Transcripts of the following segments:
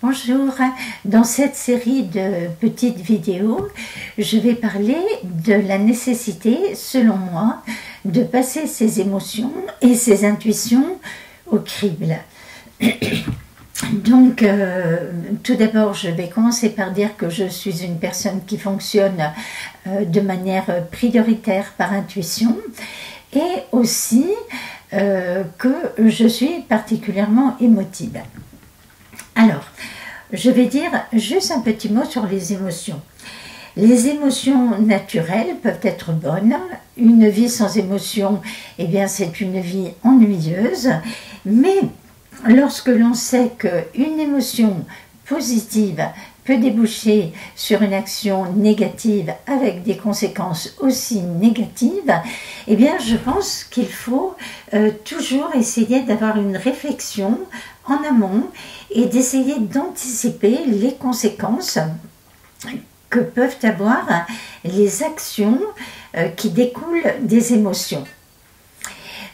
Bonjour, dans cette série de petites vidéos, je vais parler de la nécessité, selon moi, de passer ses émotions et ses intuitions au crible. Donc, tout d'abord, je vais commencer par dire que je suis une personne qui fonctionne de manière prioritaire par intuition et aussi que je suis particulièrement émotive. Alors, je vais dire juste un petit mot sur les émotions. Les émotions naturelles peuvent être bonnes. Une vie sans émotion, eh bien, c'est une vie ennuyeuse. Mais lorsque l'on sait qu'une émotion positive peut déboucher sur une action négative avec des conséquences aussi négatives, eh bien, je pense qu'il faut toujours essayer d'avoir une réflexion en amont et d'essayer d'anticiper les conséquences que peuvent avoir les actions qui découlent des émotions.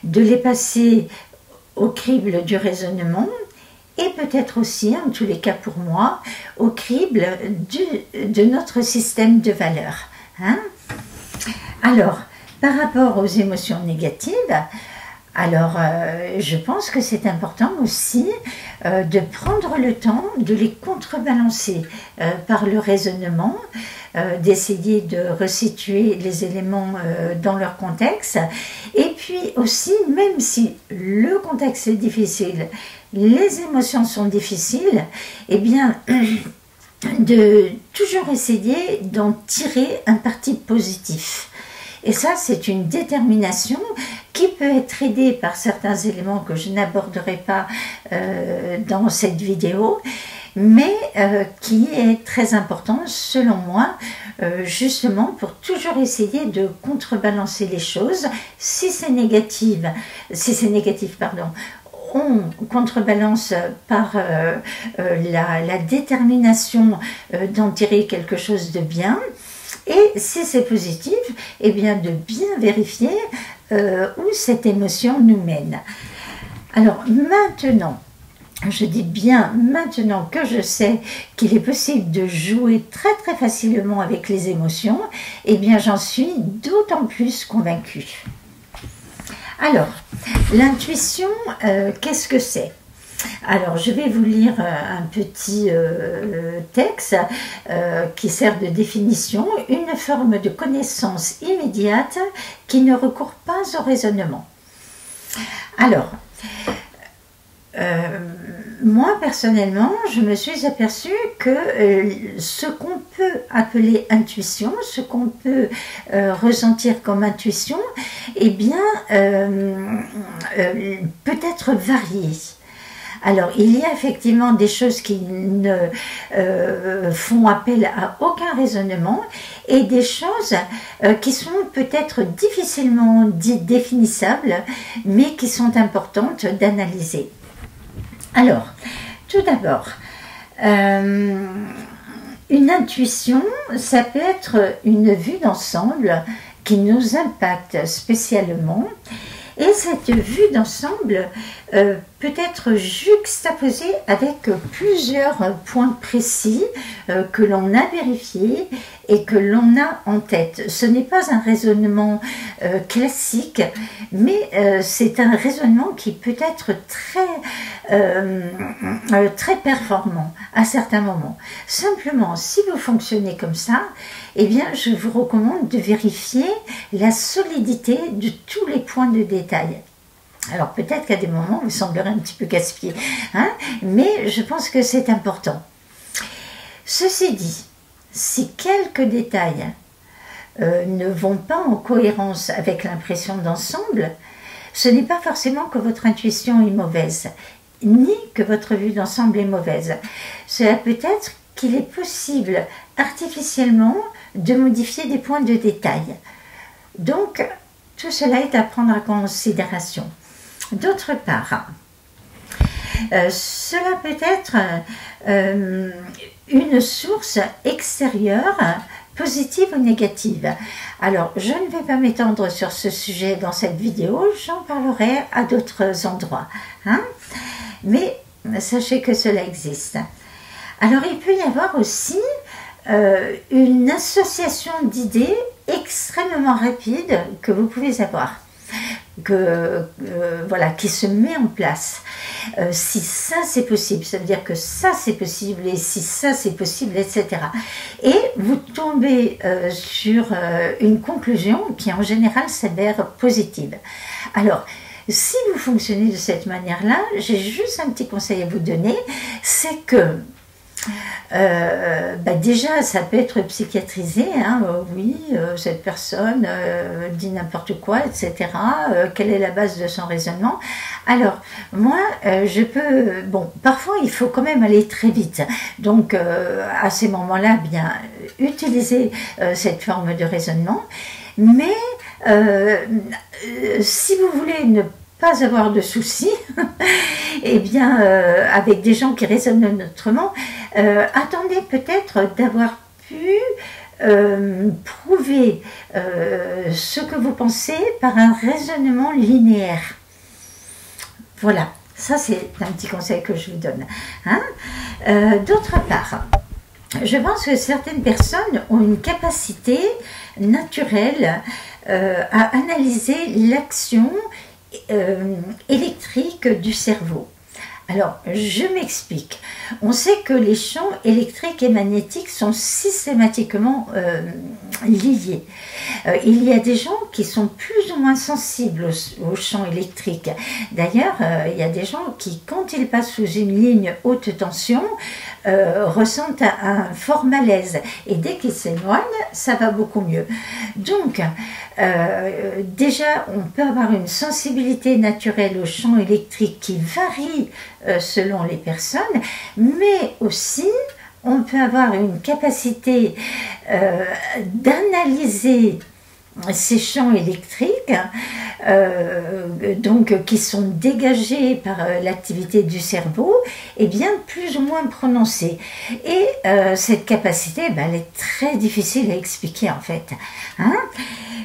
De les passer au crible du raisonnement et peut-être aussi, en tous les cas pour moi, au crible de notre système de valeurs. Alors, par rapport aux émotions négatives, je pense que c'est important aussi de prendre le temps de les contrebalancer par le raisonnement, d'essayer de resituer les éléments dans leur contexte. Et puis aussi, même si le contexte est difficile, les émotions sont difficiles, eh bien, de toujours essayer d'en tirer un parti positif. Et ça, c'est une détermination qui peut être aidée par certains éléments que je n'aborderai pas dans cette vidéo, mais qui est très important selon moi, justement pour toujours essayer de contrebalancer les choses. Si c'est négatif, on contrebalance par la détermination d'en tirer quelque chose de bien. Et si c'est positif, eh bien de bien vérifier où cette émotion nous mène. Alors maintenant, je dis bien maintenant que je sais qu'il est possible de jouer très très facilement avec les émotions, eh bien j'en suis d'autant plus convaincue. Alors, l'intuition, qu'est-ce que c'est ? Alors, je vais vous lire un petit texte qui sert de définition. Une forme de connaissance immédiate qui ne recourt pas au raisonnement. Alors, moi, personnellement, je me suis aperçue que ce qu'on peut appeler intuition, ce qu'on peut ressentir comme intuition, eh bien, peut être varié. Alors, il y a effectivement des choses qui ne font appel à aucun raisonnement et des choses qui sont peut-être difficilement définissables, mais qui sont importantes d'analyser. Alors, tout d'abord, une intuition, ça peut être une vue d'ensemble qui nous impacte spécialement. Et cette vue d'ensemble peut être juxtaposée avec plusieurs points précis que l'on a vérifiés et que l'on a en tête. Ce n'est pas un raisonnement classique, mais c'est un raisonnement qui peut être très performant à certains moments. Simplement, si vous fonctionnez comme ça, eh bien, je vous recommande de vérifier la solidité de tous les points de détail. Alors, peut-être qu'à des moments, vous semblerez un petit peu casse-pied, mais je pense que c'est important. Ceci dit, si quelques détails ne vont pas en cohérence avec l'impression d'ensemble, ce n'est pas forcément que votre intuition est mauvaise, ni que votre vue d'ensemble est mauvaise. Cela peut être qu'il est possible artificiellement de modifier des points de détail. Donc, tout cela est à prendre en considération. D'autre part, cela peut être une source extérieure, positive ou négative. Alors, je ne vais pas m'étendre sur ce sujet dans cette vidéo, j'en parlerai à d'autres endroits. Mais sachez que cela existe. Alors il peut y avoir aussi une association d'idées extrêmement rapide que vous pouvez avoir, voilà, qui se met en place. Si ça c'est possible, ça veut dire que ça c'est possible, et si ça c'est possible, etc. Et vous tombez sur une conclusion qui en général s'avère positive. Alors, si vous fonctionnez de cette manière-là, j'ai juste un petit conseil à vous donner, c'est que déjà ça peut être psychiatrisé, hein, oui, cette personne dit n'importe quoi, etc. Quelle est la base de son raisonnement? Alors moi je peux, bon, parfois il faut quand même aller très vite, donc à ces moments-là, bien utiliser cette forme de raisonnement, mais si vous voulez ne pas avoir de soucis, et bien avec des gens qui raisonnent autrement, attendez peut-être d'avoir pu prouver ce que vous pensez par un raisonnement linéaire. Voilà, ça c'est un petit conseil que je vous donne. Hein. D'autre part, je pense que certaines personnes ont une capacité naturelle à analyser l'action électrique du cerveau. Alors, je m'explique. On sait que les champs électriques et magnétiques sont systématiquement liés. Il y a des gens qui sont plus ou moins sensibles aux champs électriques. D'ailleurs, il y a des gens qui, quand ils passent sous une ligne haute tension, ressentent un fort malaise. Et dès qu'ils s'éloignent, ça va beaucoup mieux. Donc, déjà, on peut avoir une sensibilité naturelle aux champs électriques qui varie selon les personnes, mais aussi on peut avoir une capacité d'analyser ces champs électriques donc qui sont dégagés par l'activité du cerveau, est bien plus ou moins prononcée. Et cette capacité, elle est très difficile à expliquer en fait. Hein.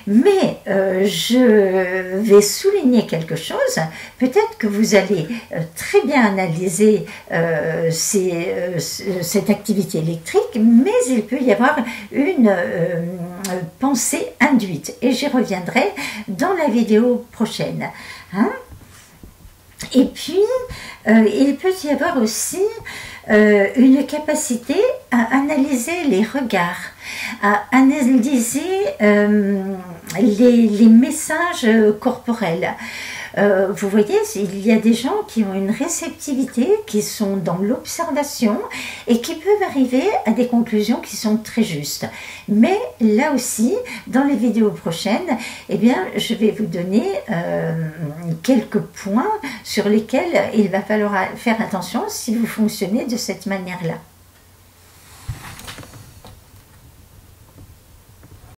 Mais je vais souligner quelque chose. Peut-être que vous allez très bien analyser cette activité électrique, mais il peut y avoir une pensée induite. Et j'y reviendrai dans la vidéo prochaine. Hein. Et puis, il peut y avoir aussi une capacité à analyser les regards, à analyser les messages corporels. Vous voyez, il y a des gens qui ont une réceptivité, qui sont dans l'observation et qui peuvent arriver à des conclusions qui sont très justes. Mais là aussi, dans les vidéos prochaines, eh bien, je vais vous donner quelques points sur lesquels il va falloir faire attention si vous fonctionnez de cette manière-là.